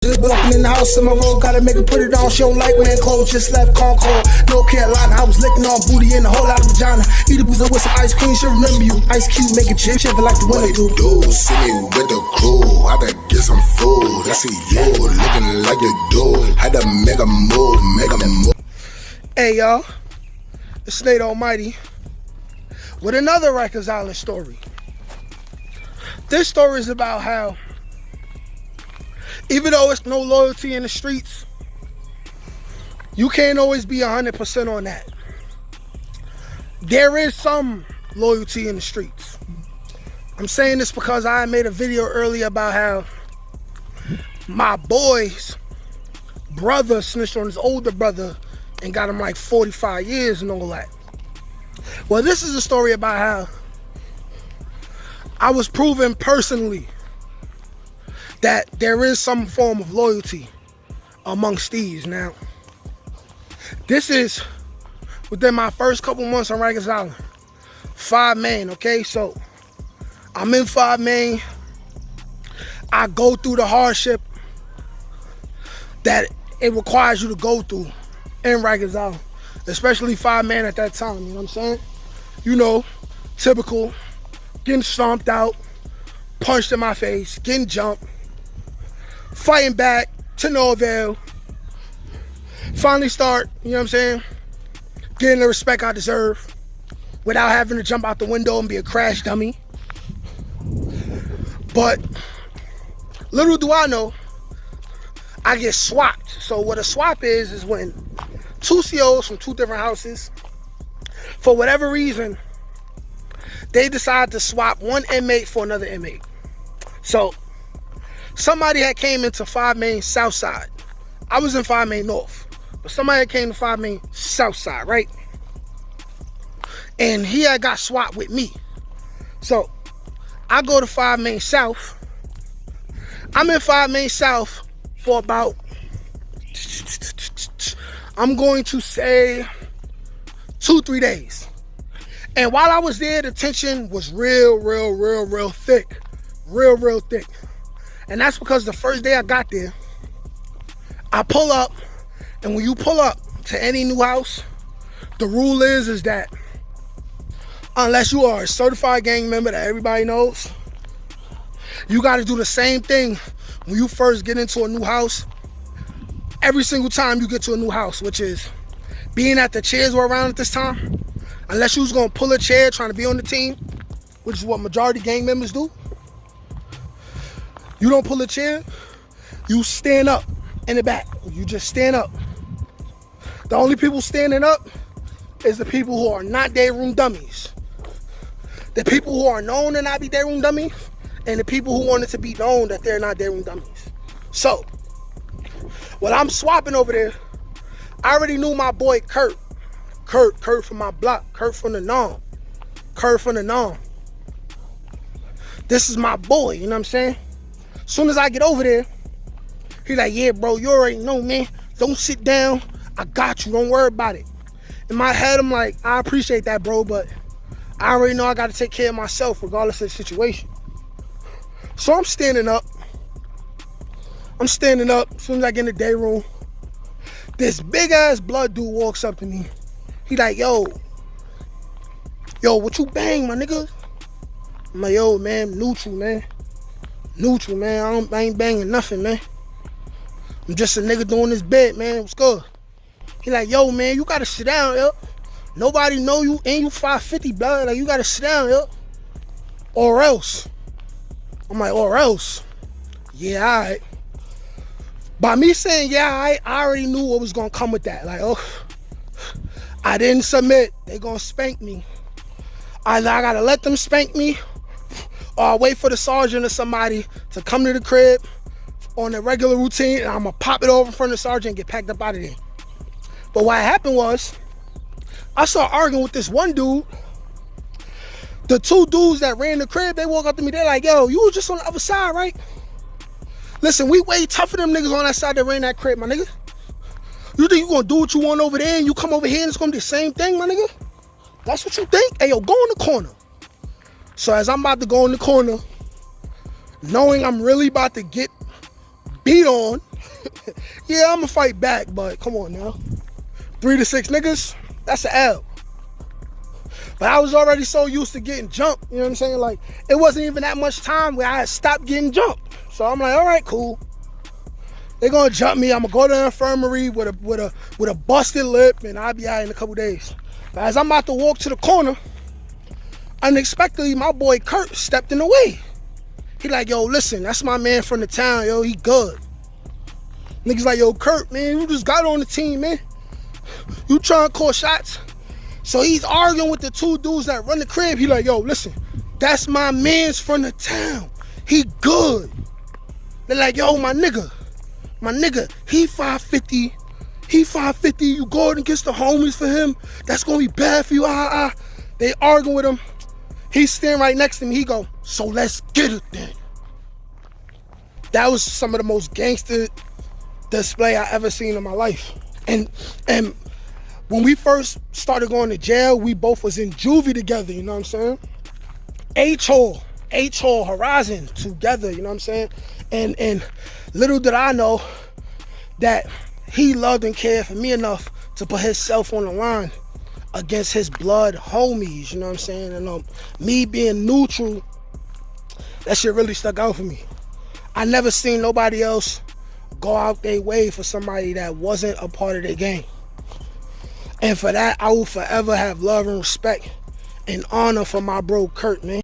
Just walking in the house in my room, gotta make her put it on. She don't like wearing clothes, just left Concord, North Carolina. I was licking on booty and a whole lot of vagina. Eat a boozer with some ice cream, she'll remember you. Ice Cube making chips, shiver like the winter do. See me with the crew, I gotta get some food. I see you looking like you do. Had to make a move. Hey y'all, it's Nate Almighty with another Rikers Island story. This story is about how, even though it's no loyalty in the streets, you can't always be 100% on that. There is some loyalty in the streets. I'm saying this because I made a video earlier about how my boy's brother snitched on his older brother and got him like 45 years and all that. Well, this is a story about how I was proven personally that there is some form of loyalty amongst these. Now, this is within my first couple months on Rikers Island. 5 Main, okay? So, I'm in 5 Main. I go through the hardship that it requires you to go through in Rikers Island, especially 5 Main at that time, you know what I'm saying? You know, typical, getting stomped out, punched in my face, getting jumped, fighting back to no avail. Finally start, you know what I'm saying, getting the respect I deserve without having to jump out the window and be a crash dummy. But little do I know, I get swapped. So what a swap is when 2 COs from 2 different houses, for whatever reason, they decide to swap one inmate for another inmate. So somebody had came into 5 Main South Side. I was in 5 Main North, but somebody had came to 5 Main South Side, right? And he had got swapped with me. So I go to 5 Main South. I'm in 5 Main South for about, I'm going to say 2-3 days. And while I was there, the tension was real thick. Real thick. And that's because the first day I got there, I pull up, and when you pull up to any new house, the rule is that unless you are a certified gang member that everybody knows, you got to do the same thing when you first get into a new house every single time you get to a new house, which is being that the chairs were around at this time. Unless you was going to pull a chair trying to be on the team, which is what majority gang members do. You don't pull a chair, you stand up in the back. You just stand up. The only people standing up is the people who are not day room dummies. The people who are known to not be day room dummies, and the people who want it to be known that they're not day room dummies. So, while I'm swapping over there, I already knew my boy Kurt from my block, Kurt from the Nom. This is my boy, you know what I'm saying? As soon as I get over there, he like, yeah, bro, you already know, man. Don't sit down. I got you. Don't worry about it. In my head, I'm like, I appreciate that, bro, but I already know I got to take care of myself regardless of the situation. So I'm standing up. As soon as I get in the day room, this big-ass blood dude walks up to me. He like, yo, what you bang, my nigga? I'm like, yo, man, neutral, man. I ain't banging nothing, man. I'm just a nigga doing this bed, man. What's good? He like, yo, man, you gotta sit down, yo. Nobody know you, and you 550, blood. Like, you gotta sit down, yo. Or else. I'm like, or else. Yeah, all right. By me saying, yeah, I already knew what was gonna come with that. Like, oh, I didn't submit. They gonna spank me. I gotta let them spank me, or I wait for the sergeant or somebody to come to the crib on a regular routine, and I'm gonna pop it over in front of the sergeant and get packed up out of there. But what happened was, I started arguing with this one dude. The 2 dudes that ran the crib, they walk up to me, they're like, yo, you was just on the other side, right? Listen, we way tougher than them niggas on that side that ran that crib, my nigga. You think you gonna do what you want over there and you come over here and it's gonna be the same thing, my nigga? That's what you think? Hey, yo, go in the corner. So as I'm about to go in the corner, knowing I'm really about to get beat on, Yeah, I'ma fight back, but come on now. 3 to 6 niggas, that's an L. But I was already so used to getting jumped, you know what I'm saying? Like, it wasn't even that much time where I had stopped getting jumped. So I'm like, all right, cool. They're gonna jump me. I'm gonna go to the infirmary with a busted lip, and I'll be out in a couple days. But as I'm about to walk to the corner, unexpectedly, my boy Kurt stepped in the way. He like, yo, listen, that's my man from the town, yo, he good. Niggas like, yo, Kurt, man, you just got on the team, man. You trying to call shots? So he's arguing with the two dudes that run the crib. He like, yo, listen, that's my man's from the town. He good. They're like, yo, my nigga, he 550. He 550. You go against the homies for him. That's gonna be bad for you. They arguing with him. He's standing right next to me. He go, so let's get it then. That was some of the most gangster display I ever seen in my life. And when we first started going to jail, we both was in juvie together, you know what I'm saying? H-Hall, Horizon together, you know what I'm saying? And little did I know that he loved and cared for me enough to put himself on the line against his blood homies, you know what I'm saying? And me being neutral, that shit really stuck out for me. I never seen nobody else go out their way for somebody that wasn't a part of their gang. And for that, I will forever have love and respect and honor for my bro Kurt, man.